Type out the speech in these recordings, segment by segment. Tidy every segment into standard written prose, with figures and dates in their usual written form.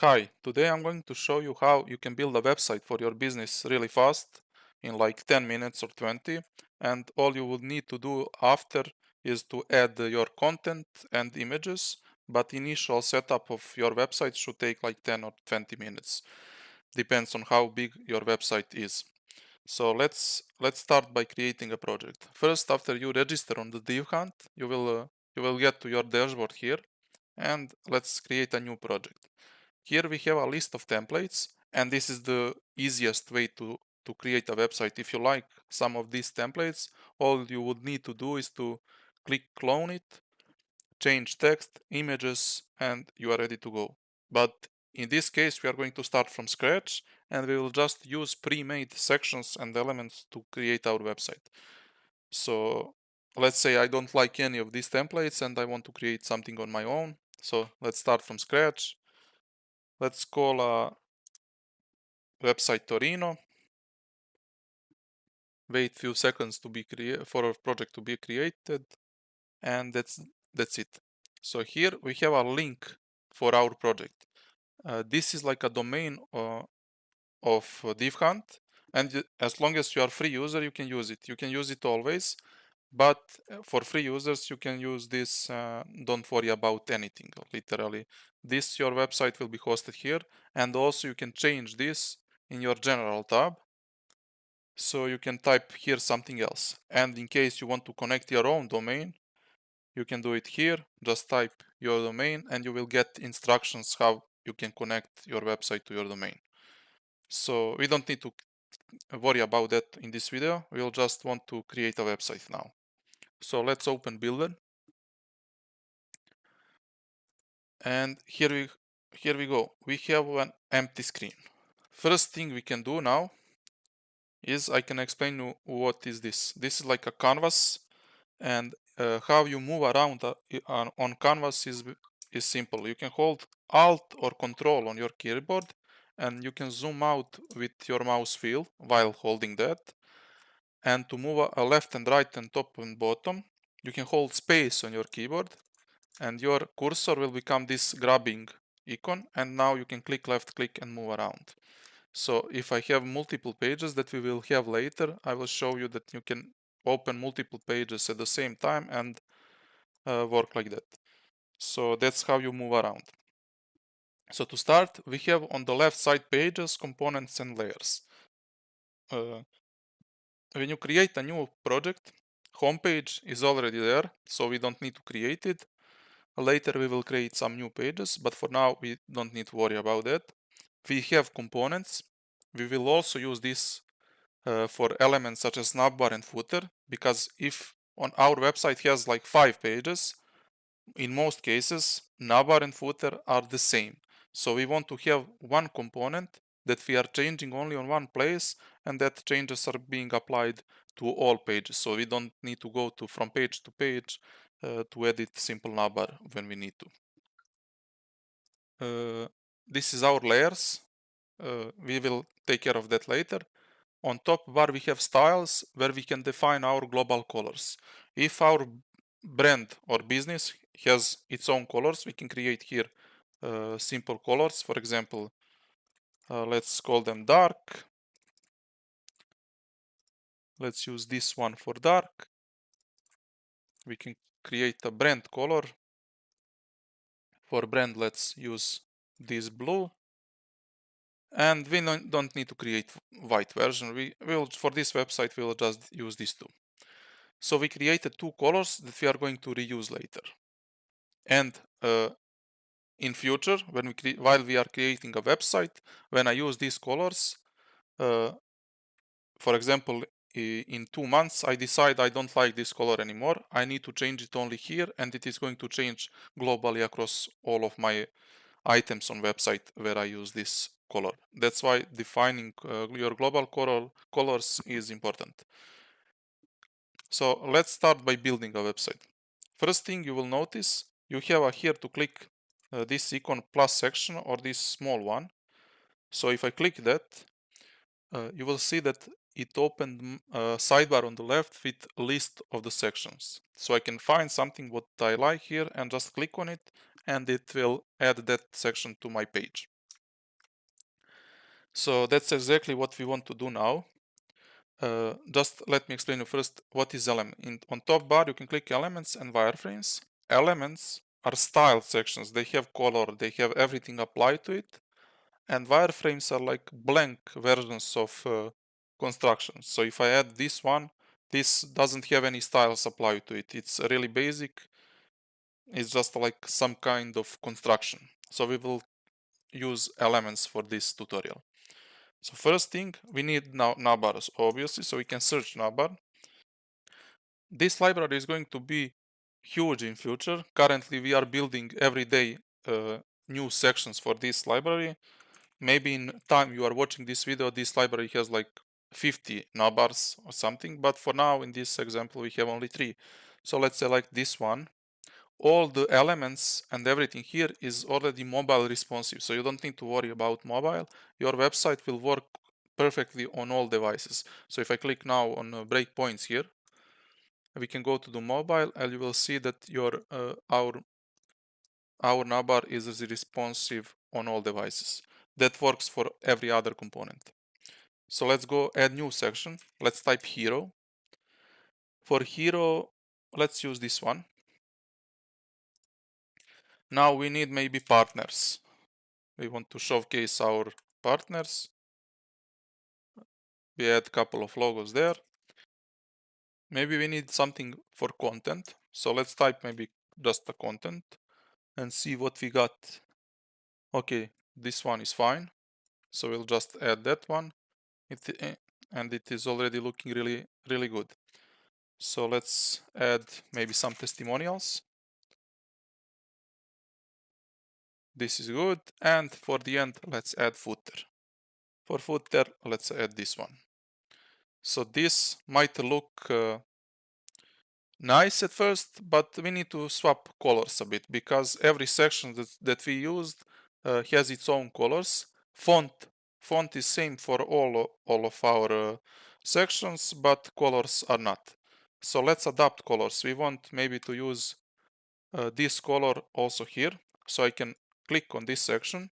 Hi, today I'm going to show you how you can build a website for your business really fast in like 10 minutes or 20, and all you would need to do after is to add your content and images, but initial setup of your website should take like 10 or 20 minutes. Depends on how big your website is. So let's start by creating a project. First, after you register on the Divhunt, you will get to your dashboard here, and let's create a new project. Here we have a list of templates, and this is the easiest way to create a website. If you like some of these templates, all you would need to do is to click clone it, change text, images, and you are ready to go. But in this case, we are going to start from scratch, and we will just use pre-made sections and elements to create our website. So let's say I don't like any of these templates and I want to create something on my own. So let's start from scratch. Let's call a website Torino. Wait few seconds to be for a project to be created, and that's it. So here we have a link for our project. This is like a domain of Divhunt, and as long as you are free user, you can use it. You can use it always, but for free users, you can use this. Don't worry about anything. Literally, this your website will be hosted here, and also you can change this in your general tab. So you can type here something else. And in case you want to connect your own domain, you can do it here. Just type your domain and you will get instructions how you can connect your website to your domain. So we don't need to worry about that in this video. We'll just want to create a website now. So let's open Builder. And here we go. We have an empty screen. First thing we can do now is I can explain you what is this. This is like a canvas, and how you move around on canvas is simple. You can hold Alt or Control on your keyboard, and you can zoom out with your mouse wheel while holding that. And to move a left and right and top and bottom, you can hold Space on your keyboard, and your cursor will become this grabbing icon, and now you can click left click and move around. So if I have multiple pages that we will have later, I will show you that you can open multiple pages at the same time and work like that. So that's how you move around. So to start, we have on the left side pages, components and layers. When you create a new project, homepage is already there, so we don't need to create it. Later we will create some new pages, but for now we don't need to worry about that. We have components. We will also use this for elements such as navbar and footer, because if on our website has like 5 pages, in most cases navbar and footer are the same. So we want to have one component that we are changing only on one place, and that changes are being applied to all pages. So we don't need to go to from page to page to edit simple navbar when we need to. This is our layers. We will take care of that later. On top bar we have styles where we can define our global colors. If our brand or business has its own colors, we can create here simple colors. For example, let's call them dark. Let's use this one for dark. We can create a brand color. For brand, let's use this blue. And we don't need to create white version. We will, for this website, we will just use these two. So we created two colors that we are going to reuse later. And in future, while we are creating a website, when I use these colors, for example, in 2 months, I decide I don't like this color anymore. I need to change it only here, and it is going to change globally across all of my items on website where I use this color. That's why defining your global colors is important. So let's start by building a website. First thing you will notice, you have here to click this icon plus section or this small one. So if I click that, you will see that it opened a sidebar on the left with a list of the sections. So I can find something what I like here and just click on it, and it will add that section to my page. So that's exactly what we want to do now. Just let me explain you first what is element. On top bar you can click elements and wireframes. Elements are style sections. They have color, they have everything applied to it. And wireframes are like blank versions of constructions. So if I add this one, this doesn't have any styles applied to it. It's really basic. It's just like some kind of construction. So we will use elements for this tutorial. So first thing, we need now navbars, obviously, so we can search navbar. This library is going to be huge in future. Currently, we are building every day new sections for this library. Maybe in time you are watching this video, this library has like 50 navbars or something, but for now in this example we have only 3. So let's say like this one. All the elements and everything here is already mobile responsive, so you don't need to worry about mobile. Your website will work perfectly on all devices. So if I click now on breakpoints here, we can go to the mobile and you will see that our navbar is responsive on all devices. That works for every other component. So let's go add new section. Let's type hero. For hero, let's use this one. Now we need maybe partners. We want to showcase our partners. We add a couple of logos there. Maybe we need something for content. So let's type maybe just a content and see what we got. Okay, this one is fine. So we'll just add that one. And it is already looking really good. So let's add maybe some testimonials. This is good. And for the end, let's add footer. For footer, let's add this one. So this might look nice at first, but we need to swap colors a bit because every section that we used has its own colors. Font is same for all of our sections, but colors are not. So let's adapt colors. We want maybe to use this color also here. So I can click on this section.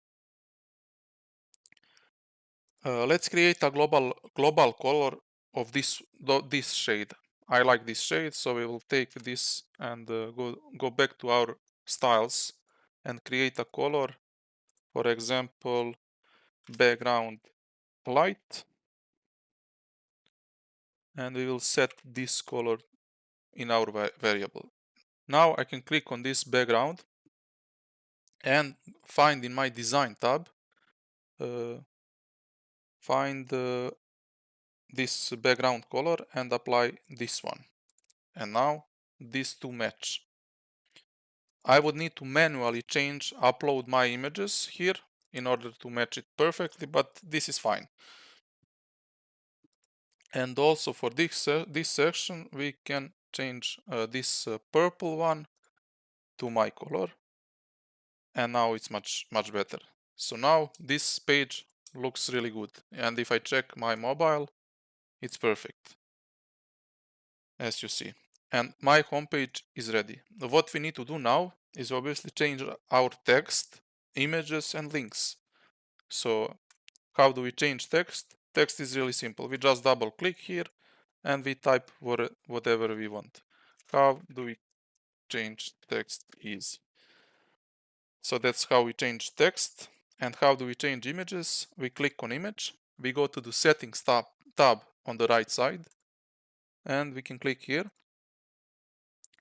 Let's create a global color of this shade. I like this shade, so we will take this and go back to our styles and create a color. For example, background light, and we will set this color in our variable. Now I can click on this background and find in my design tab, find this background color and apply this one. And now these two match. I would need to manually upload my images here in order to match it perfectly, but this is fine. And also for this section, we can change this purple one to my color. And now it's much better. So now this page looks really good. And if I check my mobile, it's perfect, as you see. And my homepage is ready. What we need to do now is obviously change our text, images, and links. So how do we change text? Text is really simple. We just double click here and we type whatever we want. How do we change text? Easy. So that's how we change text. And how do we change images? We click on image. We go to the settings tab on the right side and we can click here.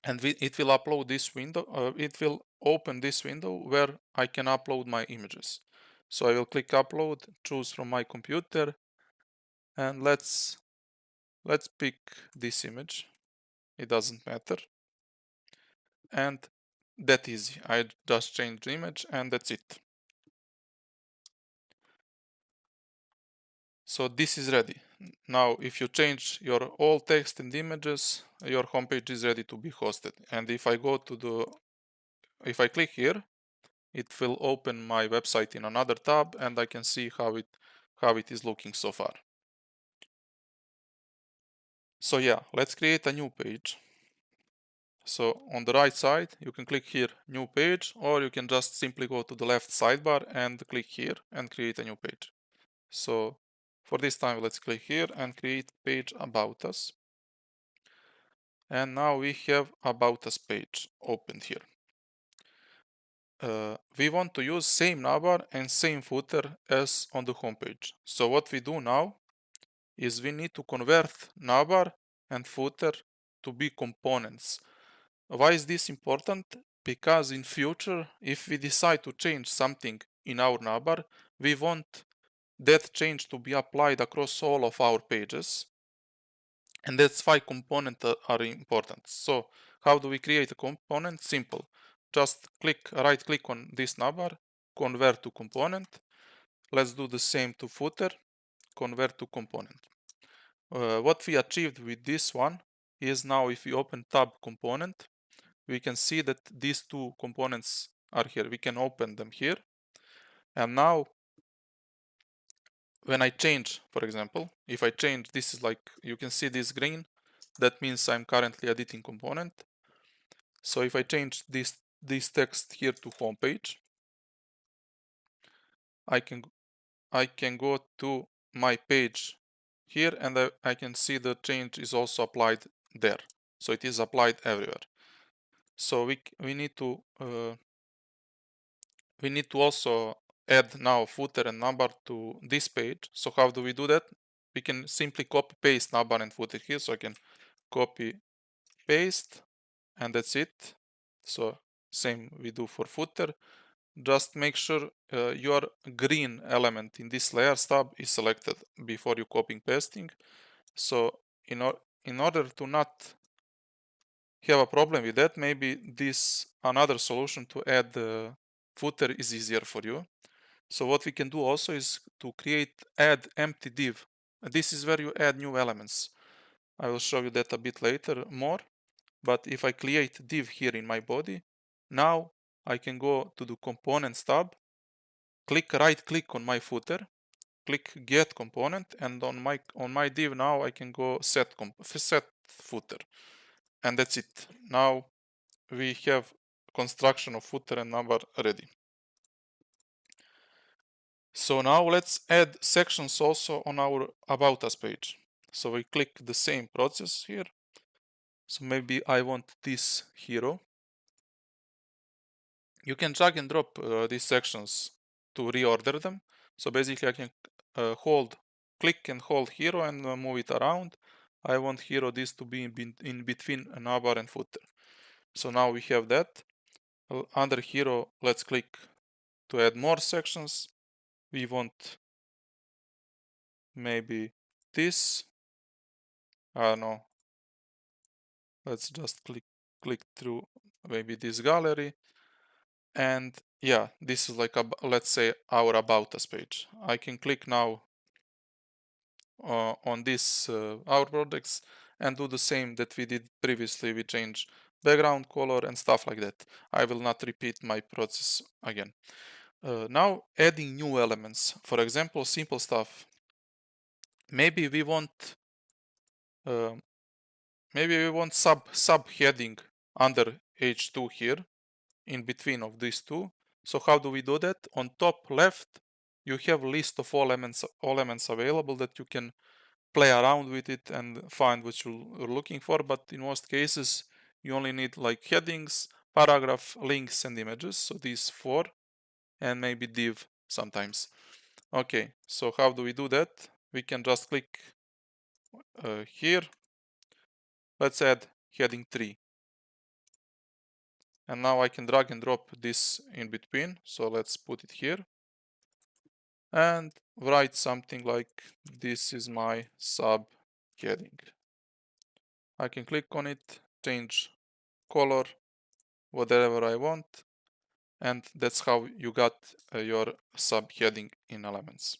And it will upload this window. It will open this window where I can upload my images. So I will click upload, choose from my computer, and let's pick this image. It doesn't matter. And that easy. I just change the image and that's it. So this is ready. Now, if you change your all text and images, your homepage is ready to be hosted. And if I if I click here, it will open my website in another tab and I can see how it is looking so far. So yeah, let's create a new page. So on the right side, you can click here, new page, or you can just simply go to the left sidebar and click here and create a new page. So for this time, let's click here and create page about us. And now we have about us page opened here. We want to use same navbar and same footer as on the homepage. So what we do now is we need to convert navbar and footer to be components. Why is this important? Because in future, if we decide to change something in our navbar, we want that change to be applied across all of our pages. And that's why components are important. So how do we create a component? Simple. Just right click on this navbar, convert to component. Let's do the same to footer, convert to component. What we achieved with this one is now if we open tab component, we can see that these two components are here. We can open them here. And now when I change, for example, if I change, this is like, you can see this green, that means I'm currently editing component. So if I change this text here to homepage, I can go to my page here and I can see the change is also applied there. So it is applied everywhere. So we need to also add now footer and number to this page. So how do we do that? We can simply copy paste number and footer here. So I can copy paste and that's it. So same we do for footer. Just make sure your green element in this layers tab is selected before you copying pasting. So in order to not have a problem with that, maybe this another solution to add the footer is easier for you. So what we can do also is to add empty div. This is where you add new elements. I will show you that a bit later more. But if I create div here in my body, now I can go to the components tab, right click on my footer, click get component, and on my div now I can go set footer. And that's it. Now we have construction of footer and number ready. So now let's add sections also on our about us page. So we click the same process here. So maybe I want this hero. You can drag and drop these sections to reorder them. So basically I can click and hold hero and move it around. I want hero this to be in between a navbar and footer. So now we have that. Under hero, let's click to add more sections. We want maybe this. I don't know. Let's just click through maybe this gallery. And yeah, this is like let's say our about us page. I can click now on this our projects and do the same that we did previously. We change background color and stuff like that. I will not repeat my process again. Now adding new elements. For example, simple stuff. Maybe we want uh, sub heading under H2 here in between of these two. So how do we do that? On top left, you have a list of all elements available that you can play around with it and find what you're looking for. But in most cases, you only need like headings, paragraph, links, and images. So these four, and maybe div sometimes. Okay, so how do we do that? We can just click here. Let's add heading 3. And now I can drag and drop this in between. So let's put it here. And write something like this is my sub heading. I can click on it, change color, whatever I want, and that's how you got your subheading in Elements.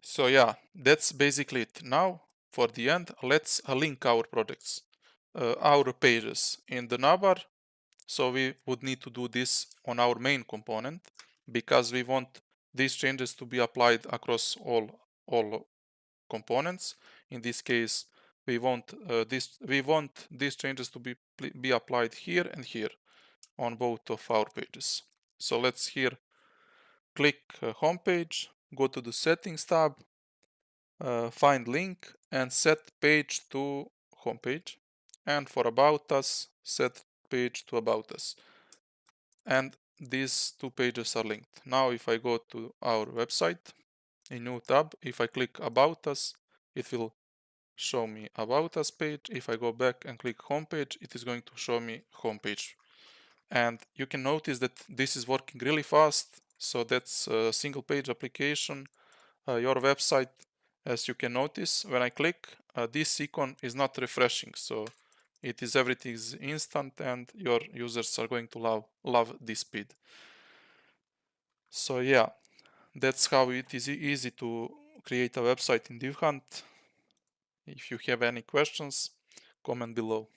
So yeah, that's basically it. Now for the end, let's link our projects, our pages in the navbar. So we would need to do this on our main component because we want these changes to be applied across all components. In this case, we want these changes to be applied here and here on both of our pages. So let's here click homepage, go to the settings tab, find link and set page to homepage, and for about us set page to about us, and these two pages are linked. Now if I go to our website, a new tab, if I click about us, it will show me about us page. If I go back and click homepage, it is going to show me homepage. And you can notice that this is working really fast. So that's a single page application. Your website, as you can notice, when I click, this icon is not refreshing. So it is everything is instant and your users are going to love this speed. So yeah, that's how it is easy to create a website in Divhunt. If you have any questions, comment below.